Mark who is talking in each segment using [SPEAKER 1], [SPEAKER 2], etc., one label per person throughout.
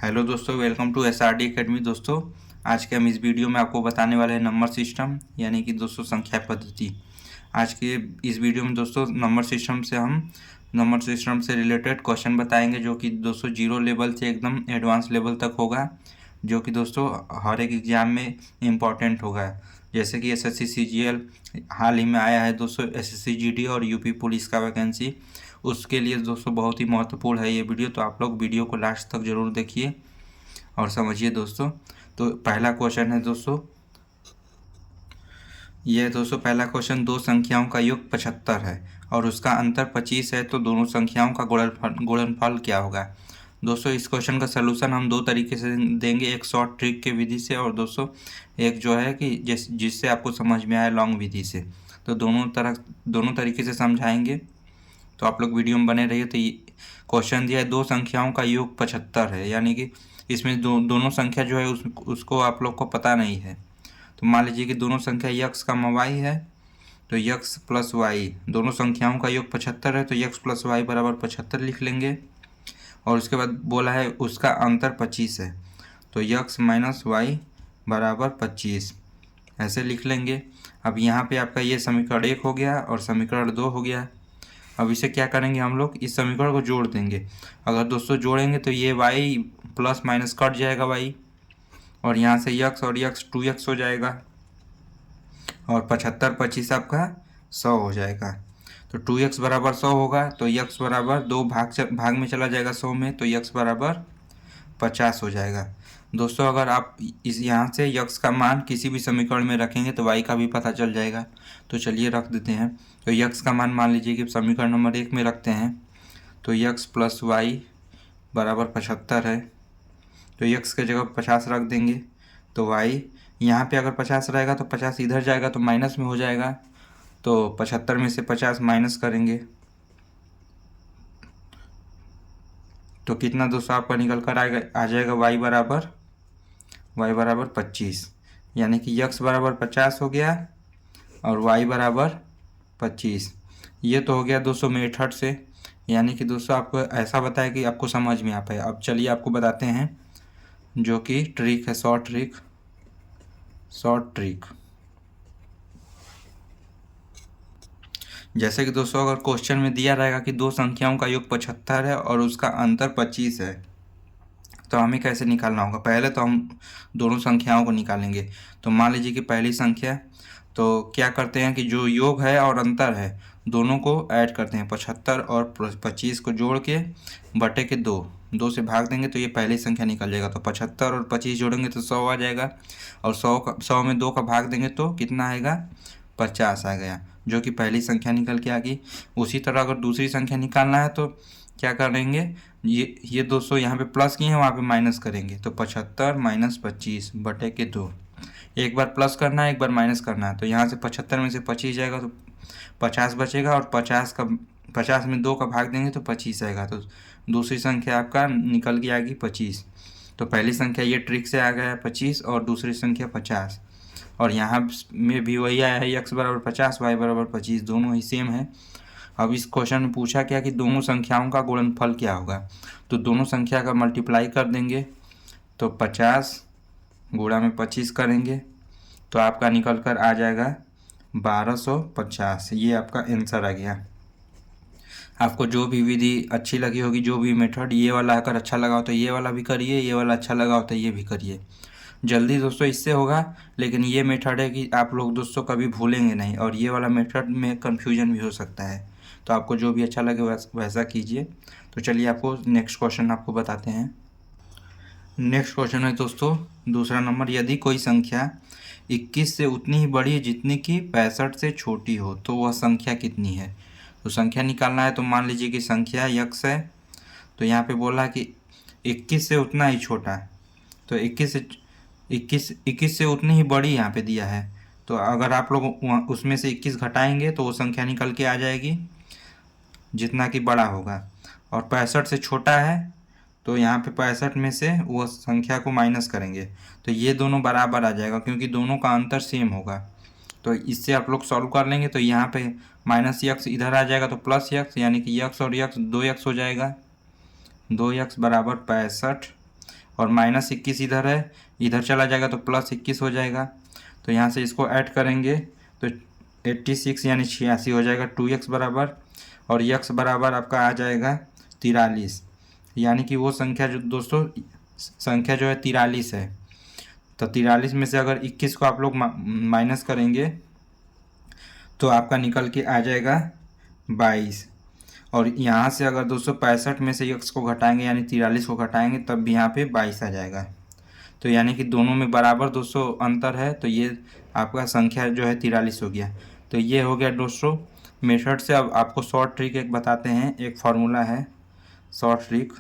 [SPEAKER 1] Hello दोस्तों, welcome to SRD academy. दोस्तों, आज के हम इस वीडियो में आपको बताने वाले हैं नंबर सिस्टम यानी कि दोस्तों संख्या पद्धति। आज के इस वीडियो में दोस्तों नंबर सिस्टम से रिलेटेड क्वेश्चन बताएंगे, जो कि दोस्तों जीरो लेवल से एकदम एडवांस लेवल तक होगा, जो कि दोस्तों हर एक एग्जाम में इम्पॉर्टेंट होगा। जैसे कि SSC CGL हाल ही में आया है दोस्तों, SSC GD और यूपी पुलिस का वैकेंसी, उसके लिए दोस्तों बहुत ही महत्वपूर्ण है ये वीडियो। तो आप लोग वीडियो को लास्ट तक जरूर देखिए और समझिए दोस्तों। तो पहला क्वेश्चन है दोस्तों, ये दोस्तों पहला क्वेश्चन, दो संख्याओं का योग 75 है और उसका अंतर 25 है, तो दोनों संख्याओं का गुणनफल क्या होगा। दोस्तों इस क्वेश्चन का सलूशन हम दो तरीके से देंगे, एक शॉर्ट ट्रिक के विधि से और दोस्तों एक जो है कि जिससे आपको समझ में आए लॉन्ग विधि से। तो दोनों तरीके से समझाएंगे, तो आप लोग वीडियो में बने रहिए। तो क्वेश्चन दिया है, दो संख्याओं का योग 75 है, यानी कि इसमें दोनों संख्या जो है उसको आप लोग को पता नहीं है। तो मान लीजिए कि दोनों संख्या यक्स का y है, तो यक्स प्लस वाई, दोनों संख्याओं का योग 75 है, तो यक्स प्लस वाई बराबर 75 लिख लेंगे। और उसके बाद बोला है उसका अंतर 25 है, तो यक्स माइनस वाई बराबर 25 ऐसे लिख लेंगे। अब यहाँ पे आपका ये समीकरण 1 हो गया और समीकरण 2 हो गया। अब इसे क्या करेंगे, हम लोग इस समीकरण को जोड़ देंगे। अगर दोस्तों जोड़ेंगे तो ये y प्लस माइनस कट जाएगा y, और यहाँ से यक्स और यक्स 2x हो जाएगा, और 75 25 आपका 100 हो जाएगा। तो 2x बराबर 100 होगा, तो यक्स बराबर 2 भाग में चला जाएगा 100 में, तो यक्स बराबर 50 हो जाएगा। दोस्तों अगर आप इस यहाँ से यक्स का मान किसी भी समीकरण में रखेंगे तो y का भी पता चल जाएगा। तो चलिए रख देते हैं। तो यक्स का मान मान लीजिए कि समीकरण नंबर 1 में रखते हैं, तो यक्स प्लस वाई बराबर 75 है, तो यक्स के जगह 50 रख देंगे। तो y यहाँ पे अगर 50 रहेगा तो 50 इधर जाएगा तो माइनस में हो जाएगा, तो 75 में से 50 माइनस करेंगे तो कितना दोस्तों आपका निकल कर आ जाएगा y बराबर 25, यानी कि यक्स बराबर 50 हो गया और y बराबर 25। ये तो हो गया दोस्तों मेथड से, यानी कि दोस्तों आपको ऐसा बताया कि आपको समझ में आ पाए। अब चलिए आपको बताते हैं जो कि ट्रिक है, शॉर्ट ट्रिक। जैसे कि दोस्तों अगर क्वेश्चन में दिया रहेगा कि दो संख्याओं का योग 75 है और उसका अंतर 25 है, तो हमें कैसे निकालना होगा। पहले तो हम दोनों संख्याओं को निकालेंगे। तो मान लीजिए कि पहली संख्या, तो क्या करते हैं कि जो योग है और अंतर है दोनों को ऐड करते हैं, 75 और 25 को जोड़ के बटे के 2 से भाग देंगे तो ये पहली संख्या निकल जाएगा। तो 75 और 25 जोड़ेंगे तो 100 आ जाएगा, और 100 में 2 का भाग देंगे तो कितना आएगा, 50 आ गया, जो कि पहली संख्या निकल के आ गई। उसी तरह अगर दूसरी संख्या निकालना है तो क्या करेंगे, ये दोस्तों यहाँ पे प्लस किए हैं, वहाँ पे माइनस करेंगे, तो 75 माइनस 25 बटे के 2। एक बार प्लस करना है, एक बार माइनस करना है। तो यहाँ से 75 में से 25 जाएगा तो 50 बचेगा, और 50 में 2 का भाग देंगे तो 25 आएगा। तो दूसरी संख्या आपका निकल के आ गई 25। तो पहली संख्या ये ट्रिक से आ गया है 25 और दूसरी संख्या 50, और यहाँ में भी वही आया है, x बराबर 50 y बराबर 25, दोनों ही सेम है। अब इस क्वेश्चन में पूछा क्या कि दोनों संख्याओं का गुणनफल क्या होगा। तो दोनों संख्या का मल्टीप्लाई कर देंगे, तो 50 गुणा में 25 करेंगे तो आपका निकल कर आ जाएगा 1250। ये आपका आंसर आ गया। आपको जो भी विधि अच्छी लगी होगी, जो भी मेथड, ये वाला अगर अच्छा लगा हो तो ये वाला भी करिए, ये वाला अच्छा लगा हो तो ये भी करिए। जल्दी दोस्तों इससे होगा, लेकिन ये मेथड है कि आप लोग दोस्तों कभी भूलेंगे नहीं, और ये वाला मेथड में कन्फ्यूजन भी हो सकता है। तो आपको जो भी अच्छा लगे वैसा कीजिए। तो चलिए आपको नेक्स्ट क्वेश्चन आपको बताते हैं। नेक्स्ट क्वेश्चन है दोस्तों दूसरा नंबर, यदि कोई संख्या 21 से उतनी ही बड़ी है जितनी कि 65 से छोटी हो तो वह संख्या कितनी है। तो संख्या निकालना है। तो मान लीजिए कि संख्या यक्स है, तो यहाँ पे बोला है कि 21 से उतना ही छोटा है, तो 21 से उतनी ही बड़ी यहाँ पे दिया है। तो अगर आप लोग उसमें से 21 घटाएंगे तो वो संख्या निकल के आ जाएगी जितना कि बड़ा होगा, और 65 से छोटा है तो यहाँ पे 65 में से वो संख्या को माइनस करेंगे तो ये दोनों बराबर आ जाएगा, क्योंकि दोनों का अंतर सेम होगा। तो इससे आप लोग सॉल्व कर लेंगे। तो यहाँ पे माइनस यक्स इधर आ जाएगा तो प्लस यक्स, यानी कि यक्स और यक्स 2x हो जाएगा, 2x बराबर 65, और -21 इधर है, इधर चला जाएगा तो +21 हो जाएगा। तो यहाँ से इसको ऐड करेंगे तो 86 यानी 86 हो जाएगा 2x बराबर, और x बराबर आपका आ जाएगा 43, यानी कि वो संख्या जो दोस्तों संख्या जो है 43 है। तो 43 में से अगर 21 को आप लोग माइनस करेंगे तो आपका निकल के आ जाएगा 22, और यहाँ से अगर 265 में से x को घटाएंगे यानी 43 को घटाएंगे तब भी यहाँ पे 22 आ जाएगा। तो यानी कि दोनों में बराबर दोस्तों अंतर है, तो ये आपका संख्या जो है 43 हो गया। तो ये हो गया दोस्तों मेथड से। अब आपको शॉर्ट ट्रिक एक बताते हैं, एक फार्मूला है शॉर्ट ट्रिक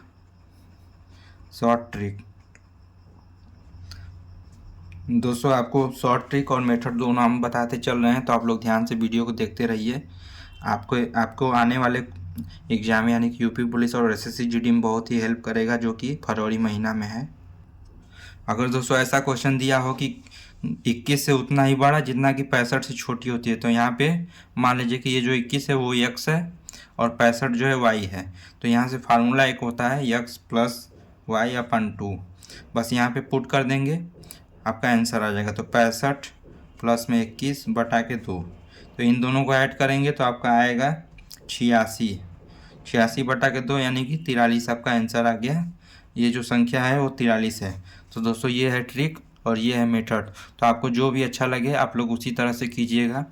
[SPEAKER 1] दोस्तों, आपको शॉर्ट ट्रिक और मेथड दोनों हम बताते चल रहे हैं, तो आप लोग ध्यान से वीडियो को देखते रहिए। आपको आने वाले एग्जाम यानी कि यूपी पुलिस और एसएससी जीडी में बहुत ही हेल्प करेगा, जो कि फरवरी महीना में है। अगर दोस्तों ऐसा क्वेश्चन दिया हो कि 21 से उतना ही बड़ा जितना कि 65 से छोटी होती है, तो यहाँ पे मान लीजिए कि ये जो 21 है वो x है और 65 जो है y है। तो यहाँ से फार्मूला एक होता है x + y/2, बस यहाँ पे पुट कर देंगे, आपका आंसर आ जाएगा। तो 65 प्लस में 21 बटा के 2, तो इन दोनों को ऐड करेंगे तो आपका आएगा 86 बटा के 2 यानी कि 43 आपका आंसर आ गया। ये जो संख्या है वो 43 है। तो दोस्तों ये है ट्रिक और ये है मेथड, तो आपको जो भी अच्छा लगे आप लोग उसी तरह से कीजिएगा।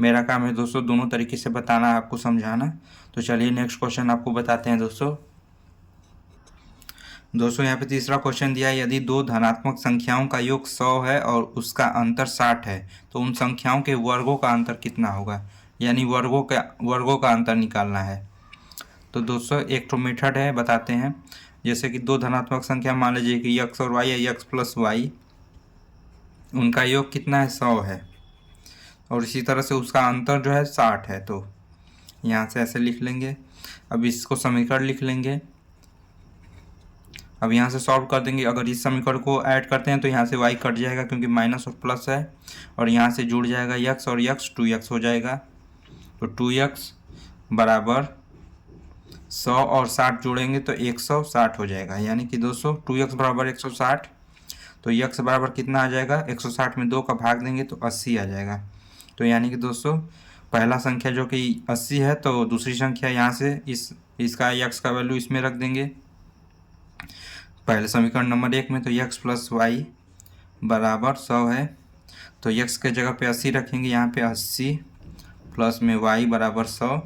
[SPEAKER 1] मेरा काम है दोस्तों दोनों तरीके से बताना, आपको समझाना। तो चलिए नेक्स्ट क्वेश्चन आपको बताते हैं दोस्तों। यहाँ पे तीसरा क्वेश्चन दिया है, यदि दो धनात्मक संख्याओं का योग 100 है और उसका अंतर 60 है तो उन संख्याओं के वर्गों का अंतर कितना होगा, यानी वर्गों का अंतर निकालना है। तो दोस्तों एक तो मेथड है, बताते हैं। जैसे कि दो धनात्मक संख्या मान लीजिए कि x और y है, x + y, उनका योग कितना है 100 है, और इसी तरह से उसका अंतर जो है 60 है। तो यहाँ से ऐसे लिख लेंगे। अब इसको समीकरण लिख लेंगे। अब यहाँ से सॉल्व कर देंगे। अगर इस समीकरण को ऐड करते हैं तो यहाँ से y कट जाएगा क्योंकि माइनस और प्लस है, और यहाँ से जुड़ जाएगा x और x 2x हो जाएगा। तो 2x बराबर 100 और 60 जोड़ेंगे तो 160 हो जाएगा, यानी कि दोस्तों 2x बराबर 160। तो x बराबर कितना आ जाएगा, 160 में 2 का भाग देंगे तो 80 आ जाएगा। तो यानी कि दोस्तों पहला संख्या जो कि 80 है, तो दूसरी संख्या यहाँ से इसका x का वैल्यू इसमें रख देंगे पहले समीकरण नंबर 1 में। तो x + y बराबर 100 है, तो x के जगह पे 80 रखेंगे, यहाँ पे 80 प्लस में y बराबर 100।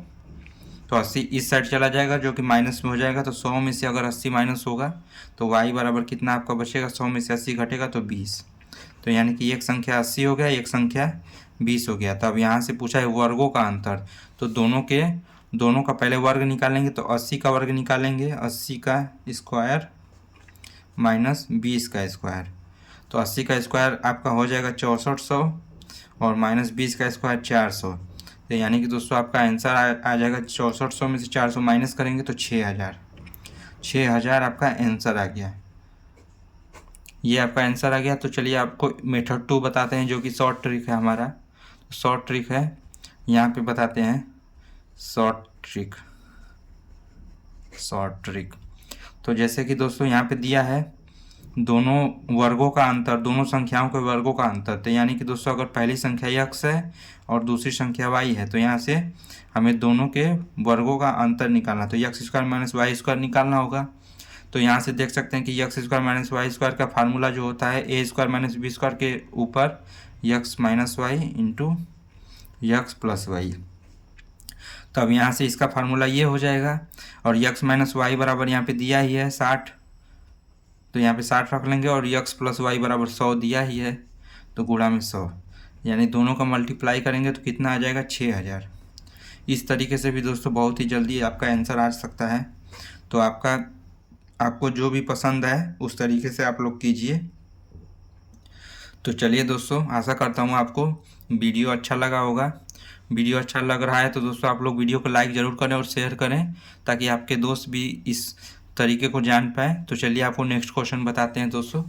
[SPEAKER 1] तो 80 इस साइड चला जाएगा जो कि माइनस में हो जाएगा। तो 100 में से अगर 80 माइनस होगा तो y बराबर कितना आपका बचेगा, 100 में से 80 घटेगा तो 20। तो यानी कि एक संख्या 80 हो गया, एक संख्या 20 हो गया। तो अब यहाँ से पूछा है वर्गों का अंतर, तो दोनों का पहले वर्ग निकालेंगे। तो 80 का वर्ग निकालेंगे, 80 का स्क्वायर माइनस 20 का स्क्वायर। तो 80 का स्क्वायर आपका हो जाएगा 6400 और माइनस 20 का स्क्वायर 400। तो यानी कि दोस्तों आपका आंसर आ जाएगा 6400 में से 400 माइनस करेंगे तो 6000 आपका आंसर आ गया। ये आपका आंसर आ गया। तो चलिए आपको मेथड 2 बताते हैं जो कि शॉर्ट ट्रिक है हमारा। शॉर्ट ट्रिक है, यहाँ पे बताते हैं शॉर्ट ट्रिक। तो जैसे कि दोस्तों यहाँ पे दिया है दोनों वर्गों का अंतर, दोनों संख्याओं के वर्गों का अंतर। तो यानी कि दोस्तों अगर पहली संख्या x है और दूसरी संख्या y है, तो यहाँ से हमें दोनों के वर्गों का अंतर निकालना। तो x² - y² निकालना होगा। तो यहाँ से देख सकते हैं कि x² - y² का फार्मूला जो होता है a² - b² के ऊपर x - y into x + y। तो अब यहाँ से इसका फार्मूला ये हो जाएगा, और x - y बराबर यहाँ पे दिया ही है 60, तो यहाँ पे 60 रख लेंगे, और x + y बराबर 100 दिया ही है, तो गुणा में 100, यानी दोनों का मल्टीप्लाई करेंगे तो कितना आ जाएगा 6000। इस तरीके से भी दोस्तों बहुत ही जल्दी आपका आंसर आ सकता है। तो आपको जो भी पसंद है उस तरीके से आप लोग कीजिए। तो चलिए दोस्तों, आशा करता हूँ आपको वीडियो अच्छा लगा होगा। वीडियो अच्छा लग रहा है तो दोस्तों आप लोग वीडियो को लाइक ज़रूर करें और शेयर करें, ताकि आपके दोस्त भी इस तरीके को जान पाए। तो चलिए आपको नेक्स्ट क्वेश्चन बताते हैं दोस्तों।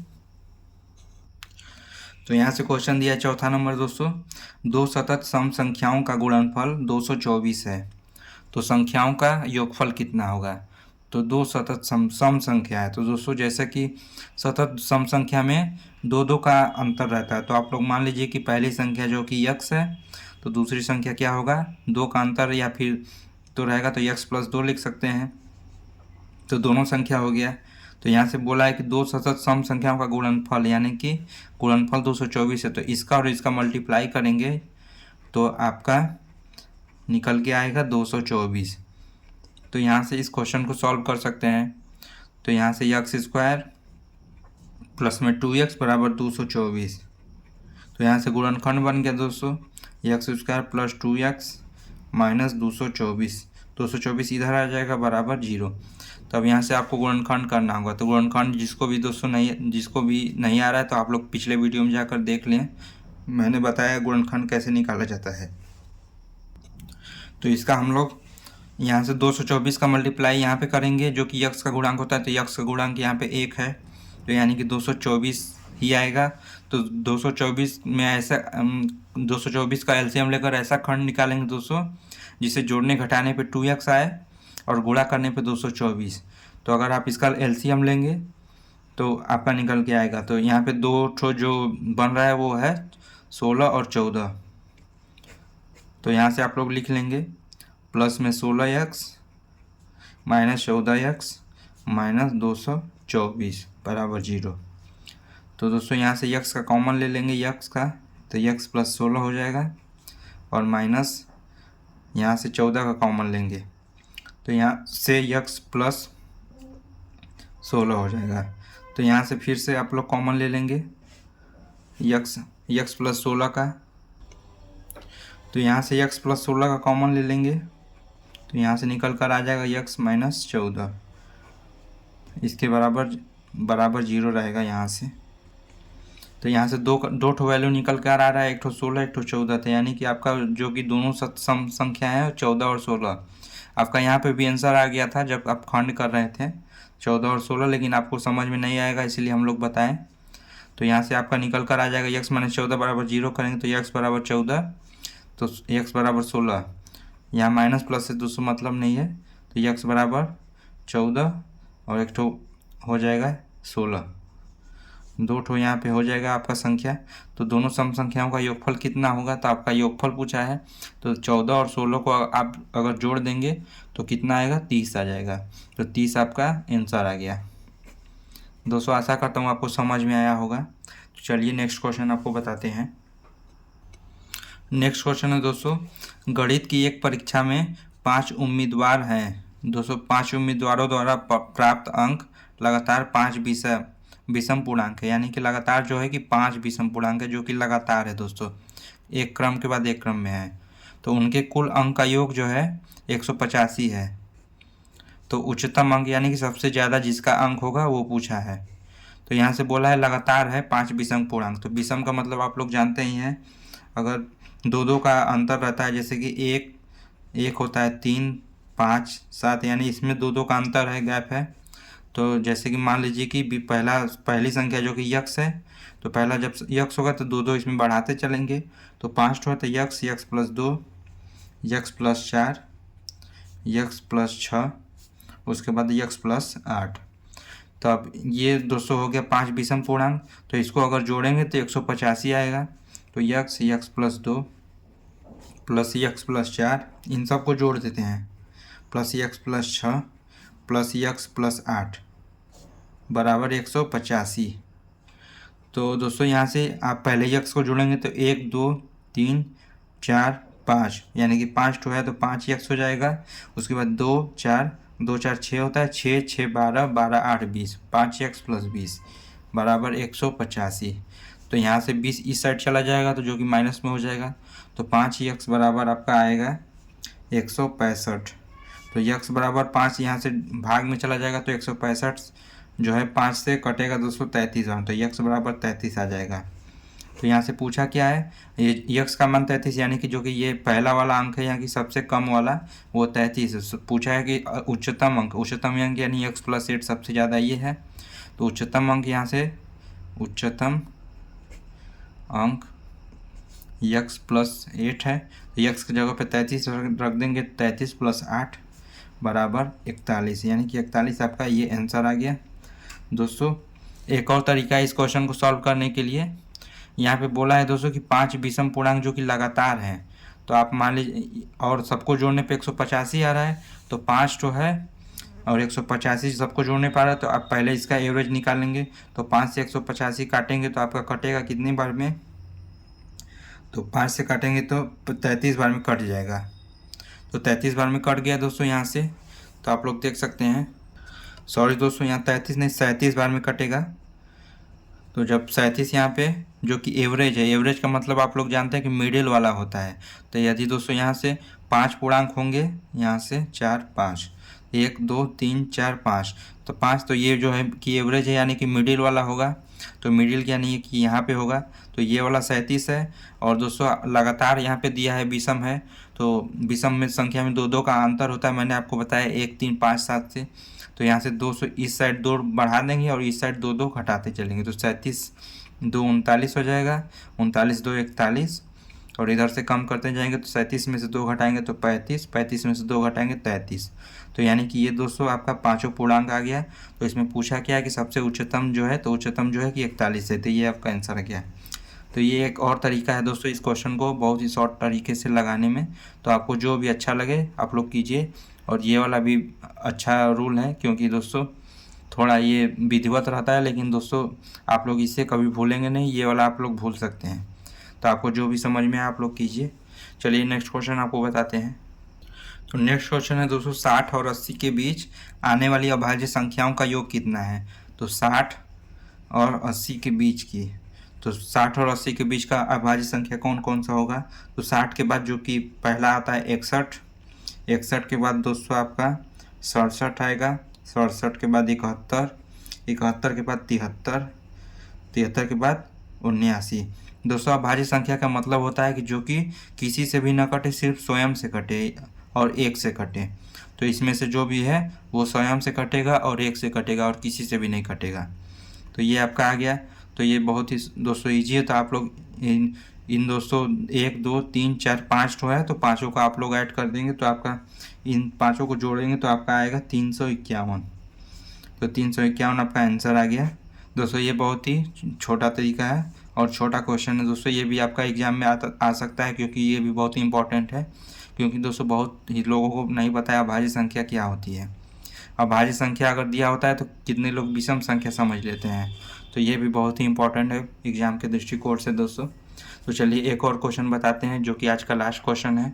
[SPEAKER 1] तो यहाँ से क्वेश्चन दिया है चौथा नंबर दोस्तों, दो सतत सम संख्याओं का गुणनफल 224 है, तो संख्याओं का योगफल कितना होगा। तो दो सतत सम संख्या है। तो दोस्तों जैसे कि सतत सम संख्या में दो दो का अंतर रहता है, तो आप लोग मान लीजिए कि पहली संख्या जो कि यक्स है, तो दूसरी संख्या क्या होगा, दो का अंतर या फिर तो रहेगा, तो यक्स प्लस दो लिख सकते हैं। तो दोनों संख्या हो गया। तो यहाँ से बोला है कि दो सतत सम संख्याओं का गुणनफल, यानी कि गुणनफल 224 है। तो इसका और इसका मल्टीप्लाई करेंगे तो आपका निकल के आएगा 224। तो यहाँ से इस क्वेश्चन को सॉल्व कर सकते हैं। तो यहाँ से यक्स स्क्वायर प्लस में 2x बराबर 224। तो यहाँ से गुणनखंड बन गया दोस्तों, x square plus 2x minus 224। 224 इधर आ जाएगा बराबर 0। तो अब यहाँ से आपको गुणनखंड करना होगा। तो गुणनखंड जिसको भी नहीं आ रहा है तो आप लोग पिछले वीडियो में जाकर देख लें, मैंने बताया गुणनखंड कैसे निकाला जाता है। तो इसका हम लोग यहाँ से 224 का मल्टीप्लाई यहाँ पे करेंगे, जो कि यक्स का गुणांक होता है। तो यक्स का गुणांक यहाँ पे 1 है, तो यानी कि 224 ही आएगा। तो 224 में ऐसा 224 का एलसीएम लेकर ऐसा खंड निकालेंगे दोस्तों, जिसे जोड़ने घटाने पे 2x आए और गुणा करने पे 224। तो अगर आप इसका एलसीएम लेंगे तो आपका निकल के आएगा। तो यहाँ पे दो ठो जो बन रहा है वो है 16 और 14। तो यहाँ से आप लोग लिख लेंगे प्लस में 16x माइनस 14x माइनस 224 बराबर 0। तो दोस्तों यहाँ से यक्स का कॉमन ले लेंगे, यक्स का, तो यक्स प्लस 16 हो जाएगा और माइनस यहाँ से 14 का कॉमन लेंगे, तो यहाँ से यक्स प्लस 16 हो जाएगा। तो यहाँ से फिर से आप लोग कॉमन ले लेंगे यक्स प्लस 16 का। तो यहाँ से यक्स प्लस 16 का कॉमन ले लेंगे, तो यहाँ से निकल कर आ जाएगा यक्स माइनस 14। इसके बराबर 0 रहेगा यहाँ से। तो यहाँ से दो ठो वैल्यू निकल कर आ रहा है, एक ठो 16 एक ठो 14 था, यानी कि आपका जो कि दोनों सम संख्या है 14 और 16। आपका यहाँ पे भी आंसर आ गया था जब आप खंड कर रहे थे 14 और 16, लेकिन आपको समझ में नहीं आएगा इसलिए हम लोग बताएं। तो यहाँ से आपका निकल कर आ जाएगा यक्स माइनस 14 बराबर 0 करेंगे तो यक्स बराबर 14, तो यक्स बराबर 16। यहाँ माइनस प्लस से दोस्तों मतलब नहीं है, तो यक्स बराबर 14 और एक ठो हो जाएगा 16, दो ठो यहाँ पे हो जाएगा आपका संख्या। तो दोनों सम संख्याओं का योगफल कितना होगा, तो आपका योगफल पूछा है, तो 14 और 16 को आप अगर जोड़ देंगे तो कितना आएगा, 30 आ जाएगा। तो 30 आपका आंसर आ गया। दोस्तों आशा करता हूँ आपको समझ में आया होगा। तो चलिए नेक्स्ट क्वेश्चन आपको बताते हैं। नेक्स्ट क्वेश्चन है दोस्तों, गणित की एक परीक्षा में 5 उम्मीदवार हैं दोस्तों। 5 उम्मीदवारों द्वारा प्राप्त अंक लगातार 5 विषम पूर्णांक है, यानी कि लगातार जो है कि 5 विषम पूर्णांक है, जो कि लगातार है दोस्तों, एक क्रम के बाद एक क्रम में है। तो उनके कुल अंक का योग जो है 185 है। तो उच्चतम अंक यानी कि सबसे ज़्यादा जिसका अंक होगा वो पूछा है। तो यहाँ से बोला है लगातार है 5 विषम पूर्णांक। तो विषम का मतलब आप लोग जानते ही हैं, अगर दो दो का अंतर रहता है, जैसे कि एक होता है 3 5 7, यानी इसमें दो का अंतर है, गैप है। तो जैसे कि मान लीजिए कि पहली संख्या जो कि यक्स है, तो पहला जब यक्स होगा तो दो इसमें बढ़ाते चलेंगे। तो 5 ठो है तो x plus 2, x plus 4, x plus 6, उसके बाद यक्स प्लस 8। तो अब ये दोस्तों हो गया 5 विषम पूर्णांक। तो इसको अगर जोड़ेंगे तो 185 आएगा। तो x plus 2 plus x plus 4, इन सब को जोड़ देते हैं, plus x plus 6 plus x plus 8 बराबर 185। तो दोस्तों यहाँ से आप पहले यक्स को जोड़ेंगे तो 1 2 3 4 5, यानी कि 5 ठो है तो 5 यक्स हो जाएगा। उसके बाद 2 4 6 होता है, 6 6 12 12 8 20, 5 यक्स प्लस 20 बराबर 185। तो यहाँ से 20 इस साइड चला जाएगा तो जो कि माइनस में हो जाएगा। तो 5 यक्स बराबर आपका आएगा 165। तो यक्स बराबर 5 यहाँ से भाग में चला जाएगा तो 165 जो है 5 से कटेगा दोस्तों 33, तो यक्स बराबर 33 आ जाएगा। तो यहाँ से पूछा क्या है, ये यक्स का मान 33, यानी कि जो कि ये पहला वाला अंक है यहाँ की सबसे कम वाला वो 33 है। पूछा है कि उच्चतम अंक यानी यक्स प्लस 8 सबसे ज़्यादा ये है। तो उच्चतम अंक यहाँ से उच्चतम अंक यक्स प्लस 8 है, तो यक्स की जगह पे 33 रख देंगे, 33 प्लस 8 बराबर 41, यानी कि 41 आपका ये आंसर आ गया। दोस्तों एक और तरीका है इस क्वेश्चन को सॉल्व करने के लिए। यहाँ पे बोला है दोस्तों कि 5 विषम पूर्णांक जो कि लगातार हैं, तो आप मान लीजिए, और सबको जोड़ने पे 185 आ रहा है, तो 5 तो है और 185 सबको जोड़ने पा रहा है, तो आप पहले इसका एवरेज निकालेंगे। तो 5 से 185 काटेंगे तो आपका कटेगा कितनी बार में, तो 5 से काटेंगे तो 33 बार में कट जाएगा। तो 33 बार में कट गया दोस्तों यहाँ से, तो आप लोग देख सकते हैं, सॉरी दोस्तों यहाँ 33 नहीं 37 बार में कटेगा। तो जब 37 यहाँ पे जो कि एवरेज है, एवरेज का मतलब आप लोग जानते हैं कि मिडिल वाला होता है। तो यदि दोस्तों यहाँ से 5 पूर्णांक होंगे, यहाँ से 4 5, 1 2 3 4 5, तो 5 तो ये जो है कि एवरेज है यानी कि मिडिल वाला होगा। तो मिडिल यानी कि यहाँ पे होगा, तो ये वाला 37 है। और दोस्तों लगातार यहाँ पे दिया है विषम है, तो विषम में संख्या में 2 2 का अंतर होता है, मैंने आपको बताया 1 3 5 7 से। तो यहाँ से 200 इस साइड 2 बढ़ा देंगे और इस साइड 2 2 घटाते चलेंगे, तो 37 2 39 हो जाएगा, 39 2 41, और इधर से कम करते जाएंगे तो 37 में से 2 घटाएंगे तो 35, 35 में से 2 घटाएंगे 33। तो यानी कि ये दोस्तों आपका पाँचों पूर्णांक आ गया। तो इसमें पूछा क्या है कि सबसे उच्चतम जो है, तो उच्चतम जो है कि 41 है, तो ये आपका आंसर गया। तो ये एक और तरीका है दोस्तों इस क्वेश्चन को बहुत ही शॉर्ट तरीके से लगाने में। तो आपको जो भी अच्छा लगे आप लोग कीजिए, और ये वाला भी अच्छा रूल है क्योंकि दोस्तों थोड़ा ये विधिवत रहता है, लेकिन दोस्तों आप लोग इसे कभी भूलेंगे नहीं, ये वाला आप लोग भूल सकते हैं। तो आपको जो भी समझ में आए आप लोग कीजिए। चलिए नेक्स्ट क्वेश्चन आपको बताते हैं। तो नेक्स्ट क्वेश्चन है दोस्तों 60 और 80 के बीच आने वाली अभाज्य संख्याओं का योग कितना है। तो 60 और 80 के बीच की, तो 60 और 80 के बीच का अभाज्य संख्या कौन कौन सा होगा। तो 60 के बाद जो कि पहला आता है 61, 61 के बाद दोस्तों आपका 67 आएगा, 67 के बाद 71, 71 के बाद 73, 73 के बाद 79। दोस्तों अभाज्य संख्या का मतलब होता है कि जो कि किसी से भी न कटे, सिर्फ स्वयं से कटे और एक से कटे। तो इसमें से जो भी है वो स्वयं से कटेगा और एक से कटेगा और किसी से भी नहीं कटेगा। तो ये आपका आ गया। तो ये बहुत ही दोस्तों ईजी है। तो आप लोग इन दोस्तों 1 2 3 4 5 तो है, तो पाँचों का आप लोग ऐड कर देंगे तो आपका इन पाँचों को जोड़ेंगे तो आपका आएगा 351। तो 351 आपका आंसर आ गया। दोस्तों ये बहुत ही छोटा तरीका है और छोटा क्वेश्चन है दोस्तों, ये भी आपका एग्जाम में आ सकता है क्योंकि ये भी बहुत ही इंपॉर्टेंट है। क्योंकि दोस्तों बहुत ही लोगों को नहीं पता है अभाज्य संख्या क्या होती है। अभाज्य संख्या अगर दिया होता है तो कितने लोग विषम संख्या समझ लेते हैं। तो ये भी बहुत ही इंपॉर्टेंट है एग्जाम के दृष्टिकोण से दोस्तों। तो चलिए एक और क्वेश्चन बताते हैं जो कि आज का लास्ट क्वेश्चन है।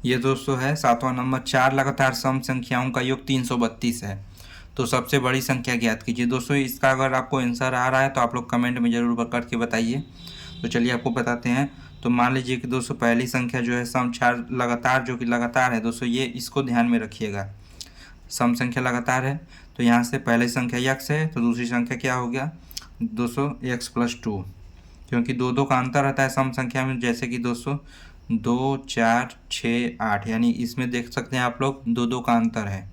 [SPEAKER 1] ये दोस्तों है 7वां नंबर, 4 लगातार सम संख्याओं का योग 332 है, तो सबसे बड़ी संख्या ज्ञात कीजिए। दोस्तों इसका अगर आपको आंसर आ रहा है तो आप लोग कमेंट में ज़रूर करके बताइए। तो चलिए आपको बताते हैं। तो मान लीजिए कि दोस्तों पहली संख्या जो है सम 4 लगातार जो कि लगातार है दोस्तों, ये इसको ध्यान में रखिएगा। सम संख्या लगातार है तो यहाँ से पहली संख्या x है, तो दूसरी संख्या क्या हो गया दोस्तों x + 2, क्योंकि 2 2 का अंतर रहता है सम संख्या में। जैसे कि दोस्तों 2 4 6 8, यानी इसमें देख सकते हैं आप लोग 2 2 का अंतर है,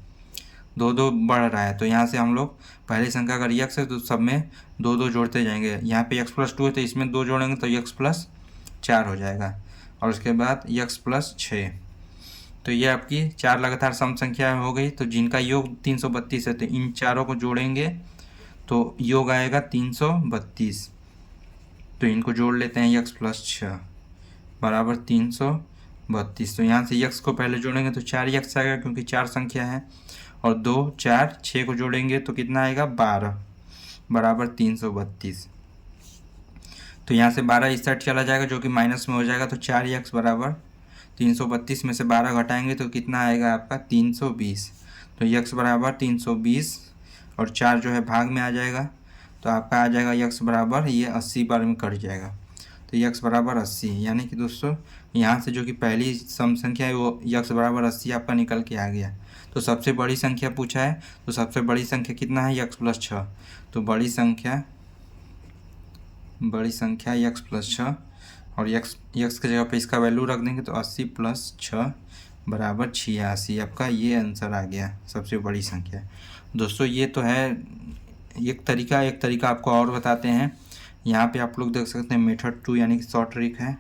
[SPEAKER 1] 2 2 बढ़ रहा है। तो यहाँ से हम लोग पहली संख्या अगर x है तो सब में 2 2 जोड़ते जाएंगे। यहाँ पे x + 2 है तो इसमें 2 जोड़ेंगे तो x + 4 हो जाएगा, और उसके बाद x + 6। तो ये आपकी 4 लगातार सम संख्या हो गई, तो जिनका योग 332 है। तो इन चारों को जोड़ेंगे तो योग आएगा 332। तो इनको जोड़ लेते हैं, x + 6 बराबर 332। तो यहाँ से x को पहले जोड़ेंगे तो 4x आएगा क्योंकि 4 संख्या है, और 2 4 6 को जोड़ेंगे तो कितना आएगा 12 बराबर 332। तो यहाँ से 12 इस साइड चला जाएगा जो कि माइनस में हो जाएगा, तो 4x बराबर 332 में से 12 घटाएंगे तो कितना आएगा आपका 320। तो x बराबर 320 और 4 जो है भाग में आ जाएगा, तो आपका आ जाएगा x बराबर ये 80 बार में कट जाएगा। तो x बराबर 80, यानी कि दोस्तों यहाँ से जो कि पहली सम संख्या है वो x बराबर 80 आपका निकल के आ गया। तो सबसे बड़ी संख्या पूछा है, तो सबसे बड़ी संख्या कितना है x + 6। तो बड़ी संख्या x + 6, और x की जगह पे इसका वैल्यू रख देंगे तो 80 + 6 बराबर 86। आपका ये आंसर आ गया सबसे बड़ी संख्या। दोस्तों ये तो है एक तरीका आपको और बताते हैं। यहाँ पे आप लोग देख सकते हैं मेथड 2 यानी कि शॉर्ट ट्रिक है।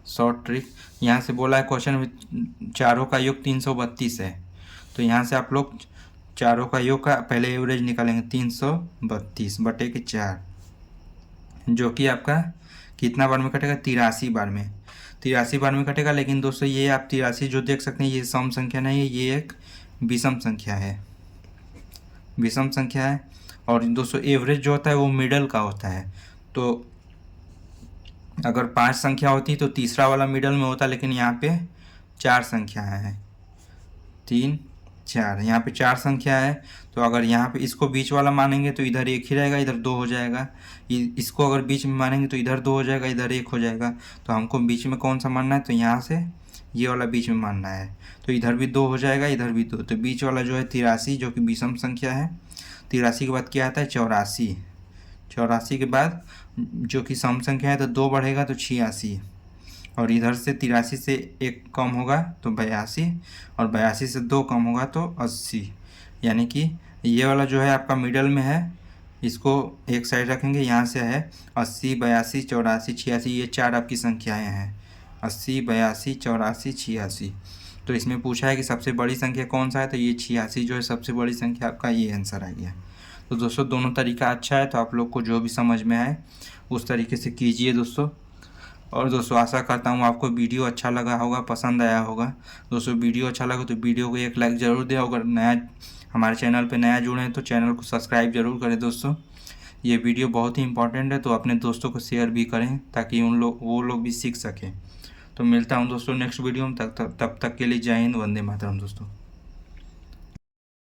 [SPEAKER 1] शॉर्ट ट्रिक, यहाँ से बोला है क्वेश्चन में चारों का योग 332 है, तो यहाँ से आप लोग चारों का योग का पहले एवरेज निकालेंगे 332/4, जो कि आपका कितना बार में कटेगा, 83 बार में, 83 बार में कटेगा। लेकिन दोस्तों ये आप 83 जो देख सकते हैं ये सम संख्या नहीं है, ये एक विषम संख्या है, विषम संख्या है। और दोस्तों एवरेज जो होता है वो मिडल का होता है, तो अगर 5 संख्या होती तो तीसरा वाला मिडल में होता, लेकिन यहाँ पे 4 संख्या है, 3 4, यहाँ पे 4 संख्या है। तो अगर यहाँ पे इसको बीच वाला मानेंगे तो इधर 1 ही रहेगा, इधर 2 हो जाएगा। इसको अगर बीच में मानेंगे तो इधर 2 हो जाएगा, इधर 1 हो जाएगा। तो हमको बीच में कौन सा मानना है, तो यहाँ से ये वाला बीच में मानना है। तो इधर भी 2 हो जाएगा, इधर भी 2, तो बीच वाला जो है 83 जो कि विषम संख्या है। 83 के बाद क्या आता है, 84, 84 के बाद जो कि सम संख्या है तो 2 बढ़ेगा तो 86, और इधर से 83 से 1 कम होगा तो 82, और 82 से 2 कम होगा तो 80। यानी कि ये वाला जो है आपका मिडल में है, इसको एक साइड रखेंगे। यहाँ से है 80, 82, 84, 86, ये 4 आपकी संख्याएं हैं, 80, 82, 84, 86। तो इसमें पूछा है कि सबसे बड़ी संख्या कौन सा है, तो ये 86 जो है सबसे बड़ी संख्या आपका, ये आंसर आ गया। तो दोस्तों दोनों तरीका अच्छा है, तो आप लोग को जो भी समझ में आए उस तरीके से कीजिए दोस्तों। और दोस्तों आशा करता हूँ आपको वीडियो अच्छा लगा होगा, पसंद आया होगा। दोस्तों वीडियो अच्छा लगा तो वीडियो को एक लाइक ज़रूर दें। अगर नया हमारे चैनल पे नया जुड़े हैं तो चैनल को सब्सक्राइब जरूर करें दोस्तों। ये वीडियो बहुत ही इंपॉर्टेंट है, तो अपने दोस्तों को शेयर भी करें ताकि वो लोग भी सीख सकें। तो मिलता हूँ दोस्तों नेक्स्ट वीडियो में, तब तक के लिए जय हिंद, वंदे मातरम दोस्तों।